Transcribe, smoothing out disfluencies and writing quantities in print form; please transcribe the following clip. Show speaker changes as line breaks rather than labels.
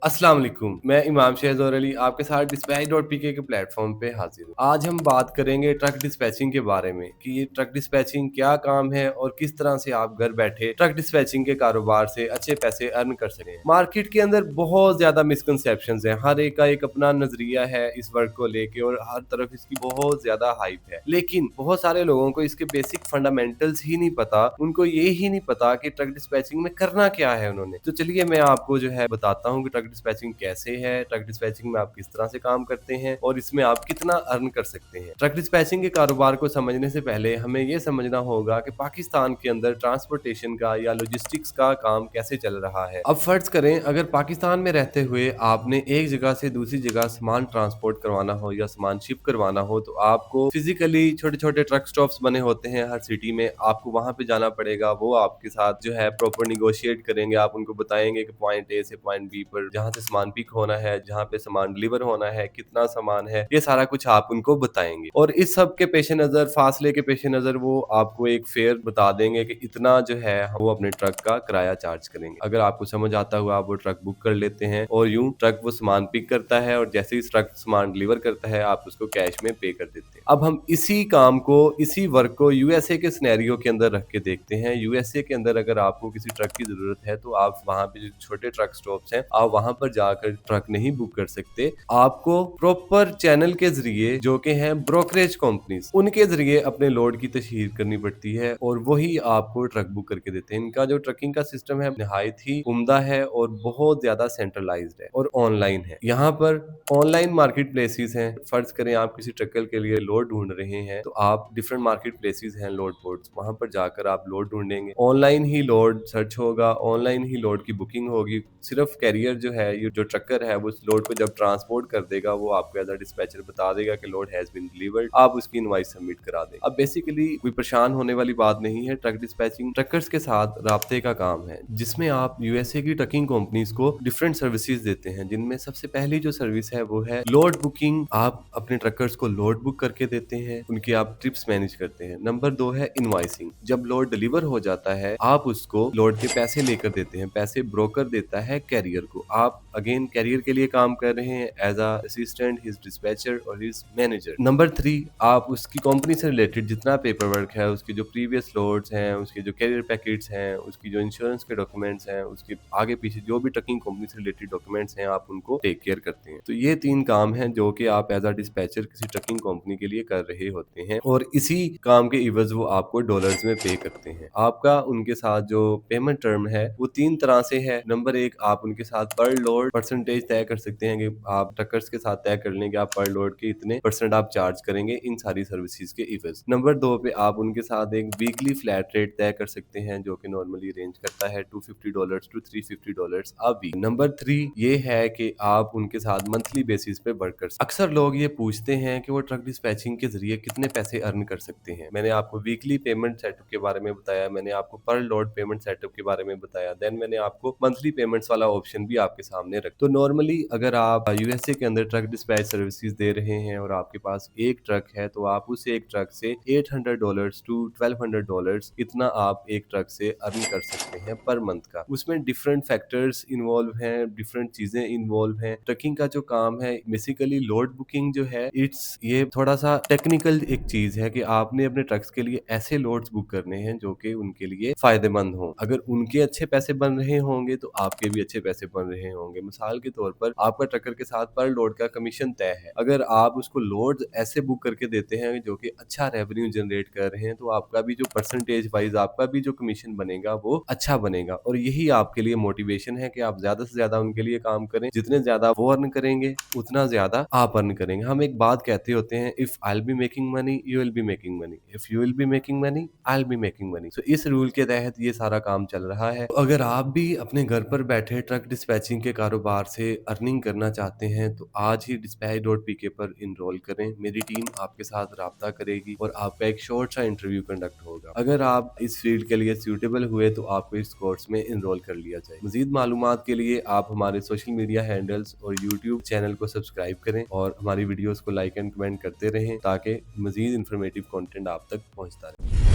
अस्सलाम वालेकुम, मैं इमाम शहज़ोर अली आपके साथ dispatch.pk के प्लेटफॉर्म पे हाजिर हूँ। आज हम बात करेंगे ट्रक डिस्पैचिंग के बारे में कि ये ट्रक डिस्पैचिंग क्या काम है और किस तरह से आप घर बैठे ट्रक डिस्पैचिंग के कारोबार से अच्छे पैसे अर्न कर सकते हैं। मार्केट के अंदर बहुत ज़्यादा मिसकंसेप्शंस हैं, हर एक का एक अपना नज़रिया है इस वर्क को लेके और हर तरफ इसकी बहुत ज़्यादा हाइप है। लेकिन बहुत सारे लोगों को इसके बेसिक फंडामेंटल्स ही नहीं पता, उनको ये ही नहीं पता कि ट्रक डिस्पैचिंग में करना क्या है उन्होंने। तो चलिए मैं आपको जो है बताता हूँ कि ट्रक डिस्पैचिंग कैसे है, ट्रक डिस्पैचिंग में आप किस तरह से काम करते हैं और इसमें आप कितना अर्न कर सकते हैं। ट्रक डिस्पैचिंग के कारोबार को समझने से पहले हमें ये समझना होगा कि पाकिस्तान के अंदर ट्रांसपोर्टेशन का या लॉजिस्टिक्स का काम कैसे चल रहा है। अब फर्ज करें अगर पाकिस्तान में रहते हुए आपने एक जगह से दूसरी जगह सामान ट्रांसपोर्ट करवाना हो या सामान शिप करवाना हो तो आपको फिजिकली छोटे छोटे ट्रक स्टॉप्स बने होते हैं हर सिटी में, आपको वहां पे जाना पड़ेगा। वो आपके साथ जो है प्रॉपर निगोशिएट करेंगे, आप उनको बताएंगे कि पॉइंट ए से पॉइंट बी पर जहाँ से सामान पिक होना है, जहाँ पे सामान डिलीवर होना है, कितना सामान है, ये सारा कुछ आप उनको बताएंगे। और इस सब के पेश नज़र, फासले के पेश नज़र वो आपको एक फेयर बता देंगे कि इतना जो है वो अपने ट्रक का किराया चार्ज करेंगे। अगर आपको समझ आता हुआ आप वो ट्रक बुक कर लेते हैं और यूं ट्रक वो सामान पिक करता है और जैसे ही ट्रक सामान डिलीवर करता है आप उसको कैश में पे कर देते हैं। अब हम इसी काम को, इसी वर्क को यूएसए के सिनेरियो के अंदर रख के देखते हैं। यूएसए के अंदर अगर आपको किसी ट्रक की जरूरत है तो आप वहां पे जो छोटे ट्रक स्टॉप्स हैं आप वहां पर जाकर ट्रक नहीं बुक कर सकते। आपको प्रॉपर चैनल के जरिए जो कि हैं ब्रोकरेज कंपनीज, उनके जरिए अपने लोड की तशहीर करनी पड़ती है और वही आपको ट्रक बुक करके देते हैं। इनका जो ट्रकिंग का सिस्टम है निहायत ही उम्दा है और बहुत ज्यादा सेंट्रलाइज्ड है और ऑनलाइन है। यहाँ पर ऑनलाइन मार्केट प्लेसेस हैं। फर्ज करें आप किसी ट्रकर के लिए लोड ढूंढ रहे हैं तो आप डिफरेंट मार्केट प्लेसेस हैं, लोड पोर्ट्स, वहां पर जाकर आप लोड ढूंढेंगे। ऑनलाइन ही लोड सर्च होगा, ऑनलाइन ही लोड की बुकिंग होगी। सिर्फ कैरियर जो है, ये जो ट्रकर है, वो उस लोड को जब ट्रांसपोर्ट कर देगा वो आपको एज अ डिस्पैचर बता देगा कि लोड हैज बीन डिलीवर्ड, आप उसकी इनवॉइस सबमिट करा दें। अब बेसिकली कोई परेशान होने वाली बात नहीं है। ट्रक डिस्पैचिंग ट्रकर्स के साथ राब्ते का काम है जिसमें आप यूएसए की ट्रकिंग कंपनीज को डिफरेंट सर्विसेज देते हैं, जिनमें सबसे पहली जो सर्विस है वो है लोड बुकिंग। आप अपने ट्रकर्स को लोड बुक करके देते हैं, उनकी आप ट्रिप्स मैनेज करते हैं। नंबर 2 है इनवॉइसिंग। जब लोड डिलीवर हो जाता है आप उसको लोड के पैसे लेकर देते हैं, पैसे ब्रोकर देता है कैरियर को। आप अगेन कैरियर के लिए काम कर रहे हैं as a assistant, his dispatcher और हिज मैनेजर। नंबर 3, आप उसकी कंपनी से रिलेटेड जितना पेपर वर्क है, उसके जो प्रीवियस लोड्स हैं, उसके जो कैरियर पैकेट्स हैं, उसकी जो इंश्योरेंस के डॉक्यूमेंट्स हैं, उसके आगे पीछे जो भी ट्रकिंग कंपनी से रिलेटेड डॉक्यूमेंट्स हैं, आप उनको टेक केयर करते हैं। तो ये 3 काम हैं जो कि आप एज अ डिस्पैचर किसी ट्रकिंग कंपनी के लिए कर रहे होते हैं और इसी काम के इवज वो आपको डॉलर्स में पे करते हैं। आपका उनके साथ जो पेमेंट टर्म है वो 3 तरह से है। नंबर 1, आप उनके साथ पर लोड परसेंटेज तय कर सकते हैं कि आप ट्रकर्स के साथ तय कर लें कि आप पर लोड के इतने परसेंट आप चार्ज करेंगे इन सारी सर्विसेज के इवज। नंबर 2 पे आप उनके साथ एक वीकली फ्लैट रेट तय कर सकते हैं जो कि नॉर्मली रेंज करता है $250 टू $350 अ वीक। नंबर 3 ये है कि आप उनके साथ मंथली बेसिस पे वर्क कर सकते हैं। अक्सर लोग ये पूछते हैं कि वो ट्रक डिस्पैचिंग के जरिए कितने पैसे अर्न कर सकते हैं। मैंने आपको वीकली पेमेंट सेटअप के बारे में बताया, मैंने आपको पर लोड पेमेंट सेटअप के बारे में बताया, देन मैंने आपको मंथली पेमेंट्स वाला ऑप्शन भी आपके सामने रख। तो नॉर्मली अगर आप यूएसए के अंदर ट्रक डिस्पैच सर्विसेज दे रहे हैं और आपके पास एक ट्रक है तो आप उस एक ट्रक से $800 टू $1200 इतना आप एक ट्रक से अर्न कर सकते हैं पर मंथ का। उसमें डिफरेंट फैक्टर्स इन्वॉल्व हैं, डिफरेंट चीजें इन्वॉल्व हैं। ट्रकिंग का जो काम है बेसिकली लोड बुकिंग जो है, इट्स ये थोड़ा सा टेक्निकल एक चीज है कि आपने अपने ट्रक्स के लिए ऐसे लोड्स बुक करने हैं जो कि उनके लिए फायदेमंद हों। अगर उनके अच्छे पैसे बन रहे होंगे तो आपके भी अच्छे पैसे बन रहे होंगे। मिसाल के तौर पर आपका ट्रकर के साथ पर लोड का कमीशन तय है, अगर आप उसको लोड ऐसे बुक करके देते हैं जो कि अच्छा रेवेन्यू जनरेट कर रहे हैं तो आपका भी जो परसेंटेज वाइज आपका भी जो कमीशन बनेगा वो अच्छा बनेगा। और यही आपके लिए मोटिवेशन है कि आप ज्यादा से ज्यादा उनके लिए काम करें। जितने ज्यादा वो अर्न करेंगे उतना ज्यादा आप अर्न करेंगे। हम एक बात कहते होते हैं, if I will be making money you will be making money, if you will be making money I will be making money. तो इस रूल के तहत ये सारा काम चल रहा है। अगर आप भी अपने घर पर बैठे ट्रक डिस्पैचिंग के कारोबार से अर्निंग करना चाहते हैं तो आज ही dispatch.pk पर इनरोल करें। मेरी टीम आपके साथ राब्ता करेगी और आपका एक शॉर्ट सा इंटरव्यू कंडक्ट होगा। अगर आप इस फील्ड के लिए सूटेबल हुए तो आपको इस कोर्स में इनरोल कर लिया जाए। मजीद मालूमात के लिए आप हमारे सोशल मीडिया हैंडल्स और यूट्यूब चैनल को सब्सक्राइब करें और हमारी वीडियोस को लाइक एंड कमेंट करते रहें ताकि मजीद इंफॉर्मेटिव कंटेंट आप तक पहुंचता रहे।